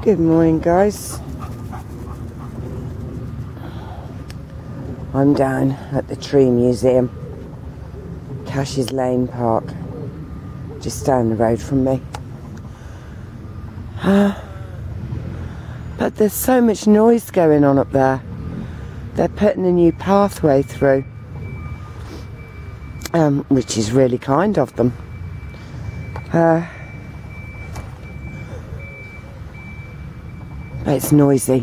Good morning, guys. I'm down at the Tree Museum, Cash's Lane Park, just down the road from me. But there's so much noise going on up there. They're putting a new pathway through, which is really kind of them. But it's noisy.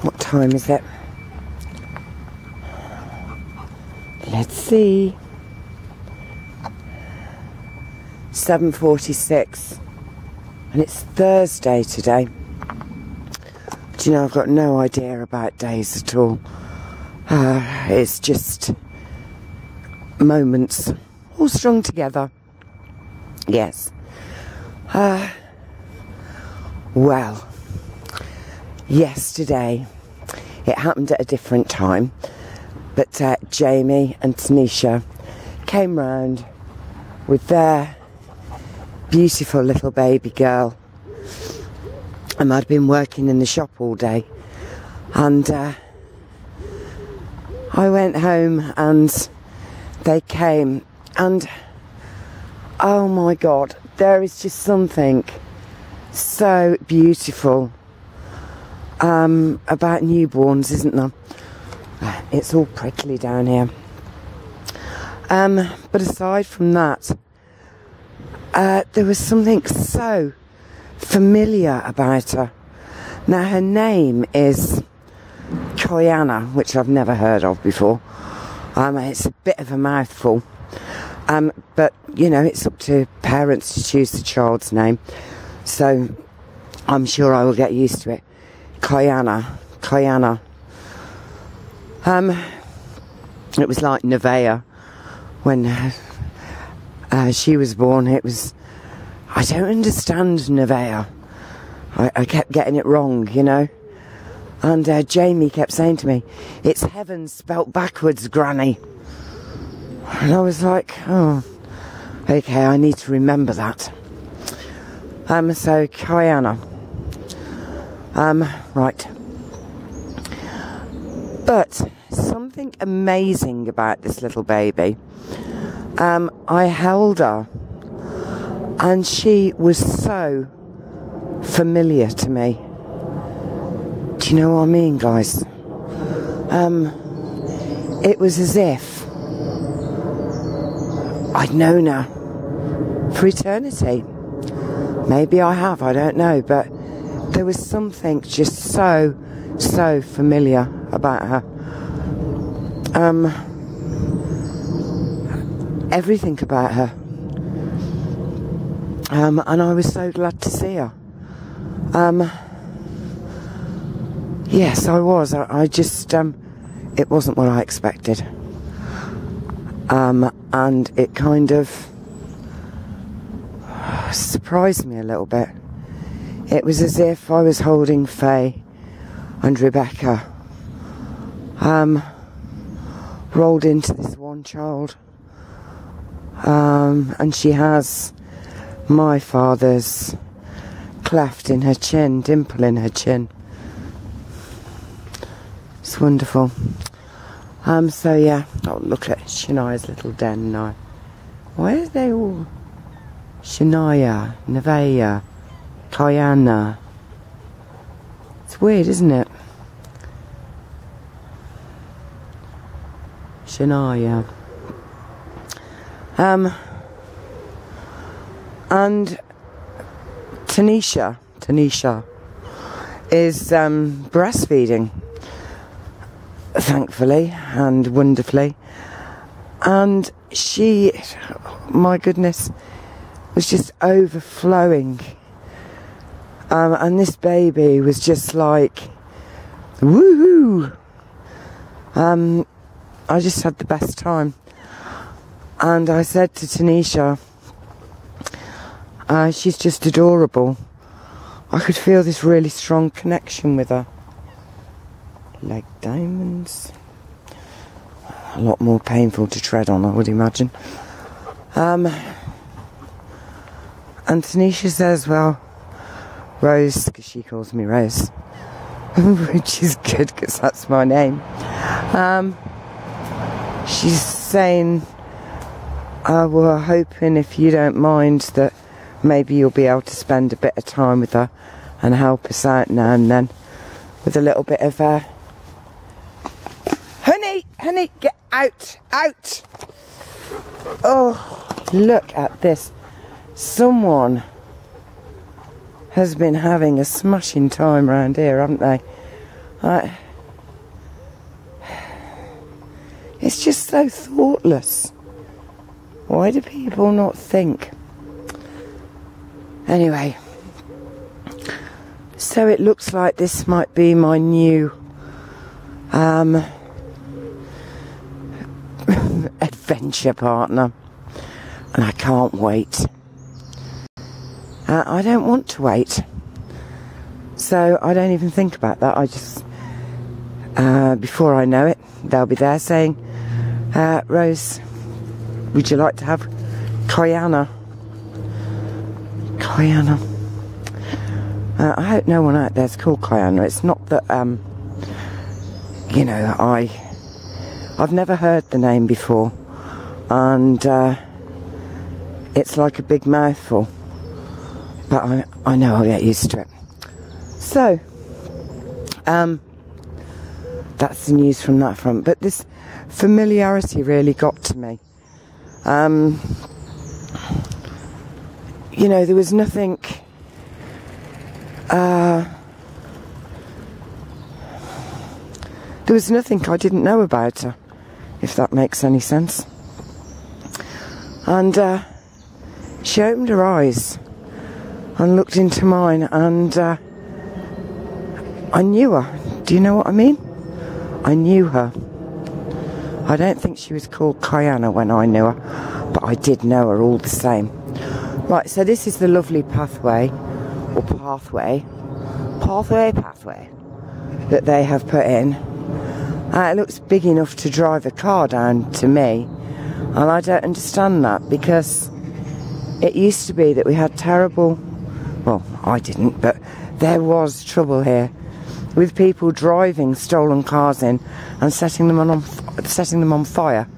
What time is it? Let's see. 7:46. And it's Thursday today. Do you know, I've got no idea about days at all. It's just moments all strung together. Yes. Well, yesterday it happened at a different time, but Jamie and Tanisha came round with their beautiful little baby girl, and I'd been working in the shop all day, and I went home and they came, and oh my God, there is just something so beautiful about newborns, isn't there? It's all prickly down here. But aside from that, there was something so familiar about her. Now, her name is Koyana, which I've never heard of before. It's a bit of a mouthful. But, you know, it's up to parents to choose the child's name. So, I'm sure I will get used to it. Koyana. It was like Nevaeh when she was born. It was, I don't understand Nevaeh. I kept getting it wrong, you know. And Jamie kept saying to me, "It's heaven spelt backwards, Granny." And I was like, oh, okay, I need to remember that. So Koyana. Right. But something amazing about this little baby. I held her, and she was so familiar to me. Do you know what I mean, guys? It was as if I'd known her for eternity. Maybe I have, I don't know, but there was something just so familiar about her. Everything about her. And I was so glad to see her. Yes, I was. I just, it wasn't what I expected. And it kind of surprised me a little bit. It was as if I was holding Faye and Rebecca, rolled into this one child. And she has my father's cleft in her chin, dimple in her chin. It's wonderful. So yeah, oh, look at Shania's little den now. Why are they all Shania, Nevaeh, Koyana? It's weird, isn't it? Shania. And Tanisha is breastfeeding, thankfully and wonderfully, and she, my goodness, was just overflowing, and this baby was just like woohoo. I just had the best time. And I said to Tanisha, she's just adorable. I could feel this really strong connection with her. Like diamonds. A lot more painful to tread on, I would imagine. And Tanisha says, well, Rose, because she calls me Rose, which is good because that's my name. She's saying, we're hoping, if you don't mind, that maybe you'll be able to spend a bit of time with her and help us out now and then with a little bit of honey, get out. Oh, look at this. Someone has been having a smashing time round here, haven't they? It's just so thoughtless. Why do people not think? Anyway, so it looks like this might be my new adventure partner, and I can't wait. I don't want to wait, so I don't even think about that. I just, before I know it, they'll be there saying, Rose, would you like to have Koyana? I hope no one out there's called Koyana. It's not that, you know, I've never heard the name before, and it's like a big mouthful, but I know I'll get used to it. So, that's the news from that front. But this familiarity really got to me. You know, there was nothing I didn't know about her, if that makes any sense. And she opened her eyes and looked into mine, and I knew her. Do you know what I mean? I knew her. I don't think she was called Koyana when I knew her, but I did know her all the same. Right, so this is the lovely pathway that they have put in. It looks big enough to drive a car down to me, and I don't understand that, because it used to be that we had terrible, well, I didn't, but there was trouble here with people driving stolen cars in and setting them on fire.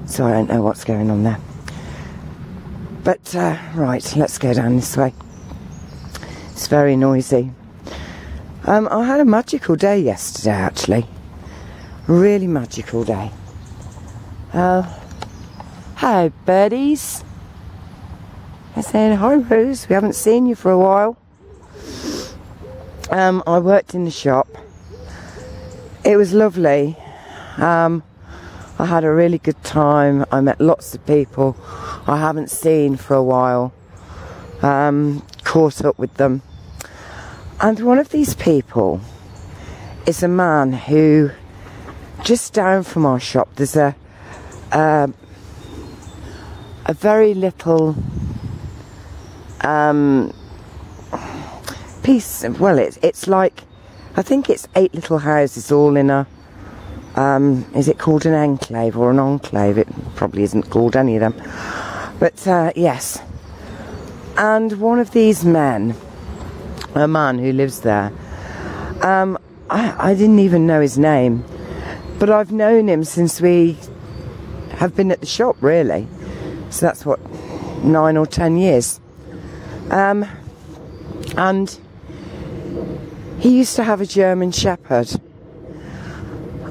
So I don't know what's going on there. But right, let's go down this way. It's very noisy. I had a magical day yesterday, actually. Really magical day. Hi, birdies. I'm saying hi, Rose. We haven't seen you for a while. I worked in the shop. It was lovely. I had a really good time. I met lots of people I haven't seen for a while. Caught up with them. And one of these people is a man who, just down from our shop, there's a very little piece of, well, it's like, I think it's 8 little houses all in a, is it called an enclave or an enclave? It probably isn't called any of them. But yes. And one of these men, a man who lives there, I didn't even know his name, but I've known him since we have been at the shop, really. So that's what, 9 or 10 years. And he used to have a German Shepherd.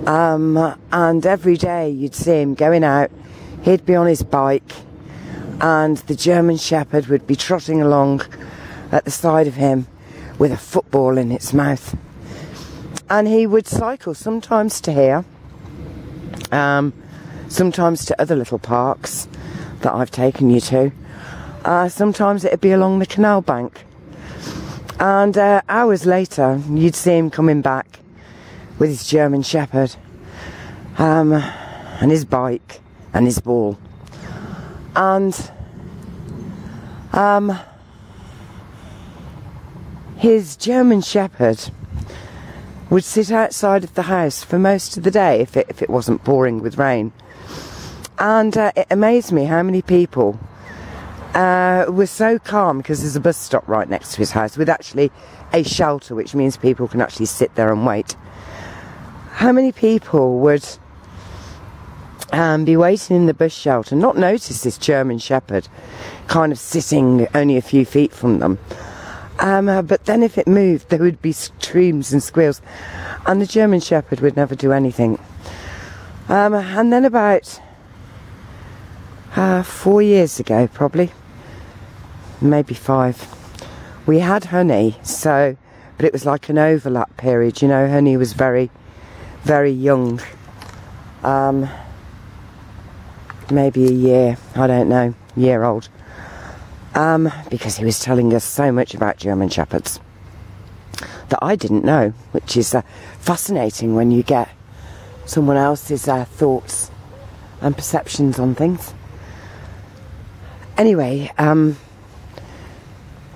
And every day you'd see him going out, he'd be on his bike, and the German Shepherd would be trotting along at the side of him with a football in its mouth. And he would cycle sometimes to here, sometimes to other little parks that I've taken you to. Sometimes it'd be along the canal bank. And hours later, you'd see him coming back with his German Shepherd, and his bike, and his ball. And his German Shepherd would sit outside of the house for most of the day if it wasn't pouring with rain. And it amazed me how many people was so calm because there's a bus stop right next to his house with actually a shelter, which means people can actually sit there and wait. How many people would be waiting in the bus shelter, not notice this German Shepherd kind of sitting only a few feet from them? But then if it moved, there would be screams and squeals, and the German Shepherd would never do anything. And then about 4 years ago, probably, maybe 5, we had Honey, but it was like an overlap period, you know. Honey was very, very young, maybe a year, I don't know, year old, because he was telling us so much about German Shepherds that I didn't know, which is fascinating when you get someone else's thoughts and perceptions on things. Anyway,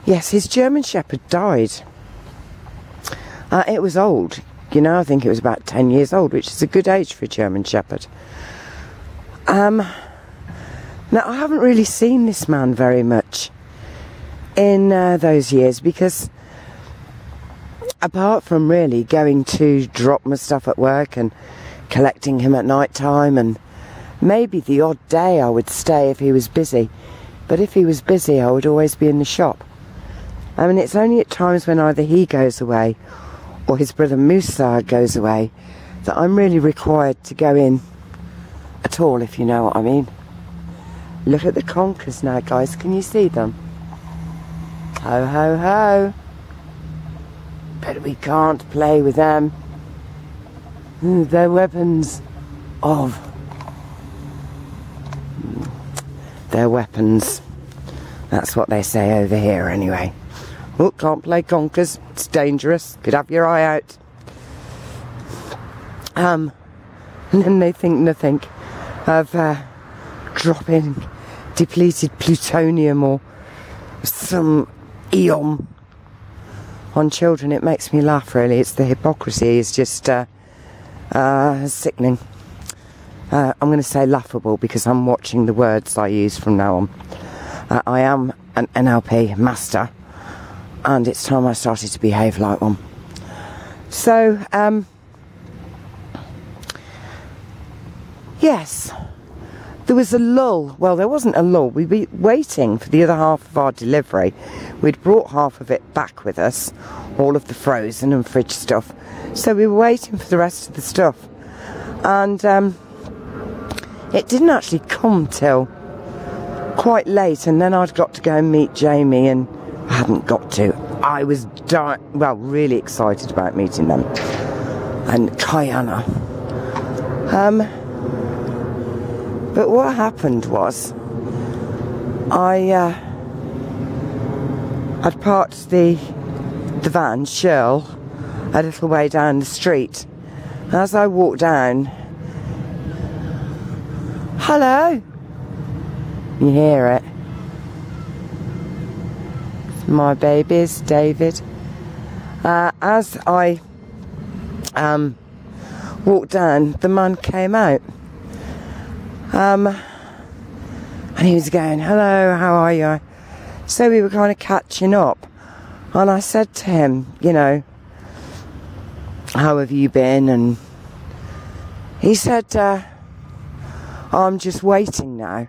yes, his German Shepherd died. It was old, you know. I think it was about 10 years old, which is a good age for a German Shepherd. Now, I haven't really seen this man very much in those years, because apart from really going to drop my stuff at work and collecting him at night time, and maybe the odd day I would stay if he was busy, but if he was busy I would always be in the shop. I mean, it's only at times when either he goes away or his brother Musa goes away that I'm really required to go in at all, if you know what I mean. Look at the conkers now, guys. Can you see them? Ho, ho, ho. But we can't play with them. They're weapons of... They're weapons. That's what they say over here, anyway. Oh, can't play conkers. It's dangerous. Could have your eye out. And then they think nothing of dropping depleted plutonium or some eon on children. It makes me laugh, really. It's the hypocrisy. It's just sickening. I'm going to say laughable because I'm watching the words I use from now on. I am an NLP master, and it's time I started to behave like one. So, yes, there was a lull. Well, there wasn't a lull. We'd be waiting for the other half of our delivery. We'd brought half of it back with us, all of the frozen and fridge stuff. So we were waiting for the rest of the stuff. And it didn't actually come till quite late, and then I'd got to go and meet Jamie, and I hadn't got to. I was really excited about meeting them. And Kayana. But what happened was, I'd parked the van, Shirl, a little way down the street. And as I walked down, hello, you hear it? My babies, David. As I walked down, the man came out. And he was going, hello, how are you? So we were kind of catching up. And I said to him, you know, how have you been? And he said, I'm just waiting now.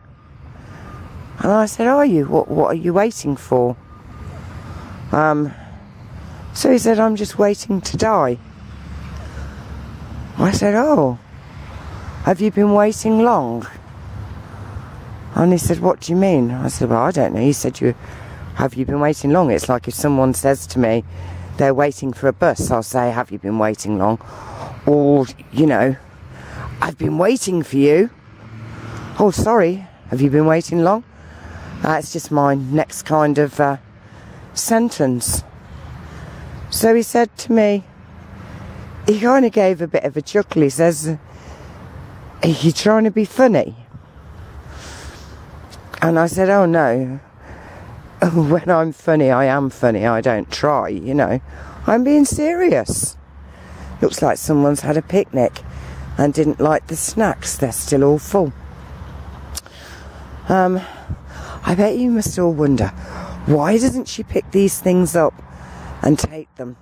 And I said, are you? What are you waiting for? So he said, I'm just waiting to die. I said, oh, have you been waiting long? And he said, what do you mean? I said, well, I don't know. He said, have you been waiting long? It's like if someone says to me, they're waiting for a bus, I'll say, have you been waiting long? Or, you know, I've been waiting for you. Oh, sorry, have you been waiting long? It's just my next kind of sentence. So he said to me, he kind of gave a bit of a chuckle. He says, are you trying to be funny? And I said, oh no, when I'm funny, I am funny. I don't try, you know. I'm being serious. Looks like someone's had a picnic and didn't like the snacks. They're still all full. I I bet you must all wonder, why doesn't she pick these things up and take them?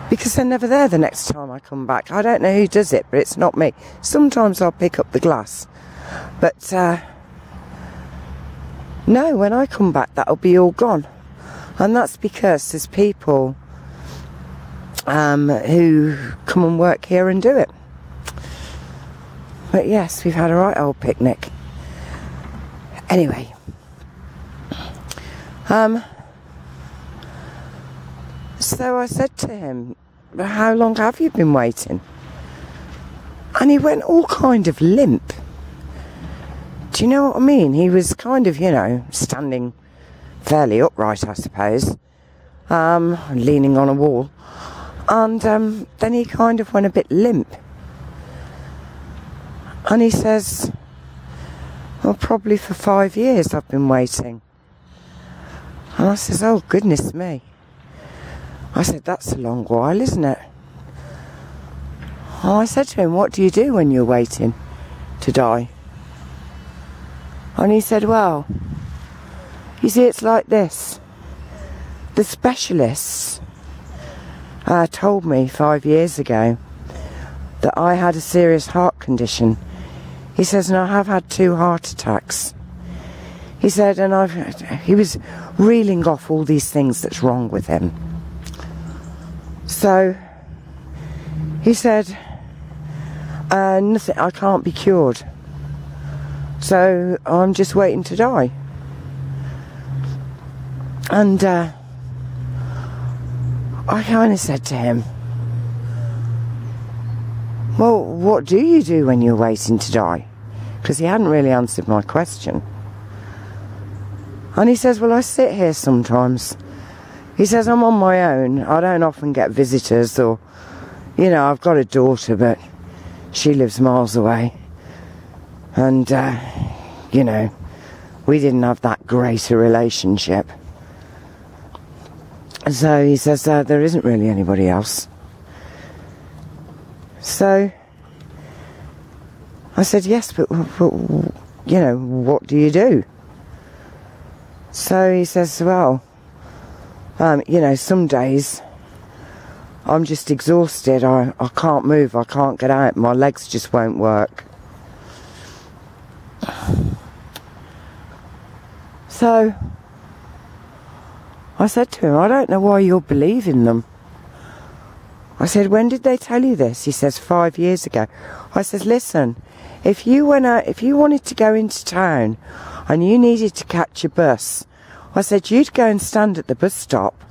Because they're never there the next time I come back. I don't know who does it, but it's not me. Sometimes I'll pick up the glass. But, no, when I come back, that'll be all gone. And that's because there's people who come and work here and do it. But yes, we've had a right old picnic. Anyway. So I said to him, how long have you been waiting? And he went all kind of limp. Do you know what I mean? He was kind of, you know, standing fairly upright, I suppose, leaning on a wall. And then he kind of went a bit limp. And he says, well, probably for 5 years I've been waiting. And I says, oh, goodness me. I said, that's a long while, isn't it? And I said to him, what do you do when you're waiting to die? And he said, well, you see, it's like this. The specialists told me 5 years ago that I had a serious heart condition. He says, and I have had 2 heart attacks. He said, and he was reeling off all these things that's wrong with him. So, he said, nothing, I can't be cured. So, I'm just waiting to die. And, I kind of said to him, well, what do you do when you're waiting to die? Because he hadn't really answered my question. And he says, well, I sit here sometimes. He says, I'm on my own. I don't often get visitors or, you know, I've got a daughter, but she lives miles away. And, you know, we didn't have that great a relationship. So he says, there isn't really anybody else. So I said, yes, but you know, what do you do? So he says, well, you know, some days I'm just exhausted. I can't move. I can't get out. My legs just won't work. So I said to him, I don't know why you're believing them. I said, when did they tell you this? He says, 5 years ago. I says, listen, if you wanted to go into town and you needed to catch a bus, I said, you'd go and stand at the bus stop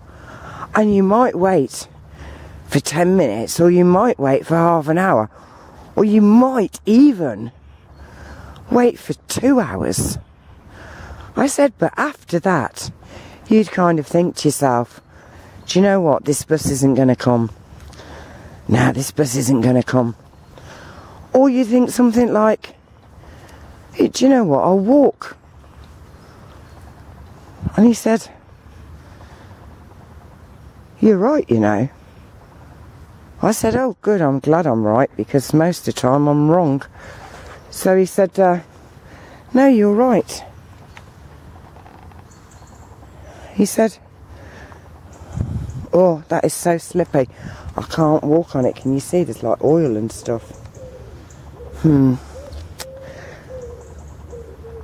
and you might wait for 10 minutes or you might wait for half an hour or you might even wait for 2 hours. I said, but after that, you'd kind of think to yourself, do you know what, this bus isn't going to come. No, this bus isn't going to come. Or you think something like, hey, do you know what, I'll walk. And he said, you're right, you know. I said, oh, good, I'm glad I'm right, because most of the time I'm wrong. So he said, no, you're right. He said, oh, that is so slippy. I can't walk on it. Can you see there's like oil and stuff?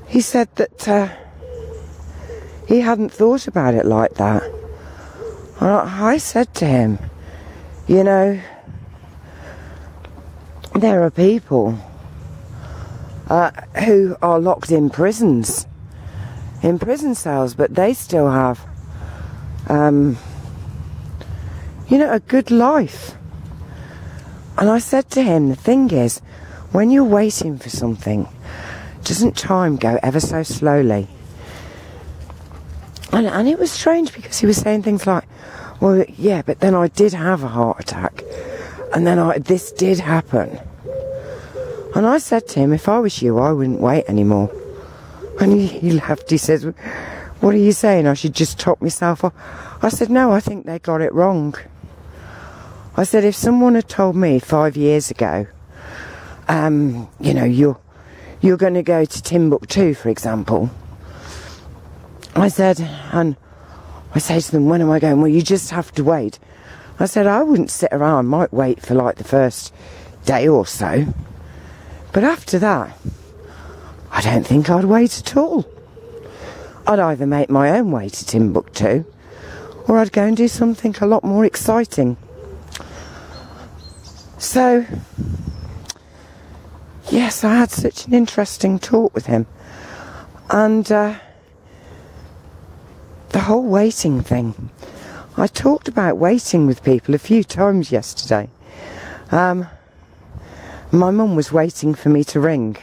He said that he hadn't thought about it like that. And I said to him, you know, there are people who are locked in prisons, in prison cells, but they still have, you know, a good life. And I said to him, the thing is, when you're waiting for something, doesn't time go ever so slowly? And it was strange because he was saying things like, well, yeah, but then I did have a heart attack, and then this did happen. And I said to him, if I was you, I wouldn't wait anymore. And he laughed. He says, what are you saying? I should just top myself off? I said, no, I think they got it wrong. I said, if someone had told me 5 years ago, you know, you're going to go to Timbuktu, for example. I said, and I say to them, when am I going? Well, you just have to wait. I said, I wouldn't sit around, I might wait for like the first day or so. But after that, I don't think I'd wait at all. I'd either make my own way to Timbuktu, or I'd go and do something a lot more exciting. So, yes, I had such an interesting talk with him. And the whole waiting thing. I talked about waiting with people a few times yesterday. My mum was waiting for me to ring.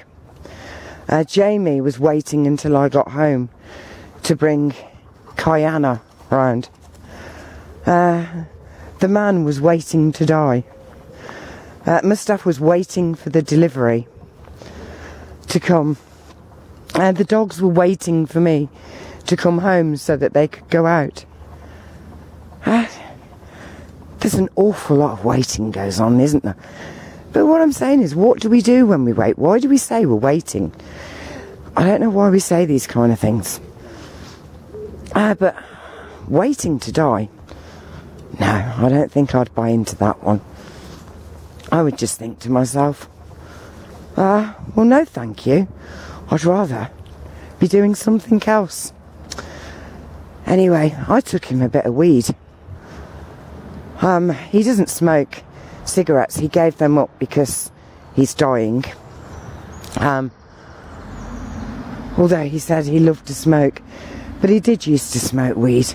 Jamie was waiting until I got home to bring Kayana round. The man was waiting to die. Mustaf was waiting for the delivery to come. The dogs were waiting for me to come home so that they could go out. There's an awful lot of waiting goes on, isn't there? But what I'm saying is, what do we do when we wait? Why do we say we're waiting? I don't know why we say these kind of things. But waiting to die? No, I don't think I'd buy into that one. I would just think to myself, well, no thank you. I'd rather be doing something else. Anyway, I took him a bit of weed. He doesn't smoke cigarettes. He gave them up because he's dying. Although he said he loved to smoke, but he did used to smoke weed.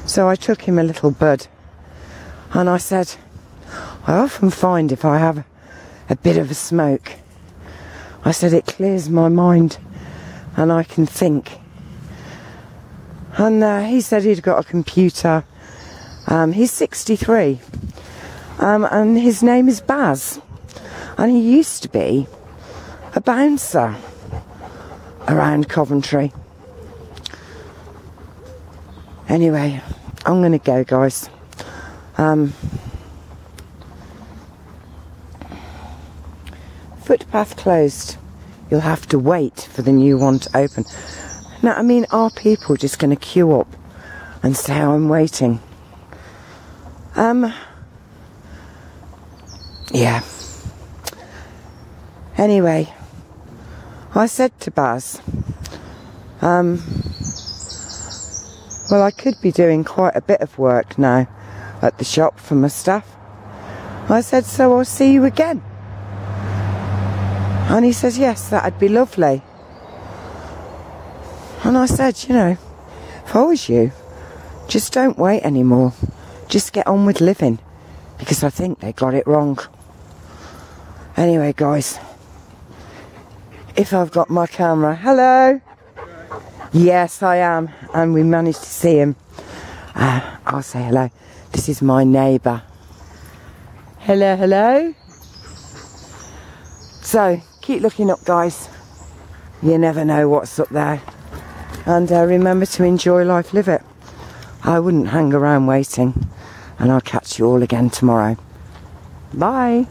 So I took him a little bud, and I said, I often find if I have a bit of a smoke, I said it clears my mind and I can think. And he said he'd got a computer. He's 63, and his name is Baz, and he used to be a bouncer around Coventry. Anyway, I'm going to go, guys. Footpath closed. You'll have to wait for the new one to open. Now, I mean, are people just going to queue up and say, I'm waiting? Yeah. Anyway, I said to Baz, well, I could be doing quite a bit of work now at the shop for my stuff. I said, so I'll see you again. And he says, yes, that'd be lovely. And I said, you know, if I was you, just don't wait anymore. Just get on with living, because I think they got it wrong. Anyway, guys, if I've got my camera, hello? Yes, I am, and we managed to see him. I'll say hello. This is my neighbour. Hello, hello. So, keep looking up, guys. You never know what's up there. And remember to enjoy life, live it. I wouldn't hang around waiting. And I'll catch you all again tomorrow. Bye.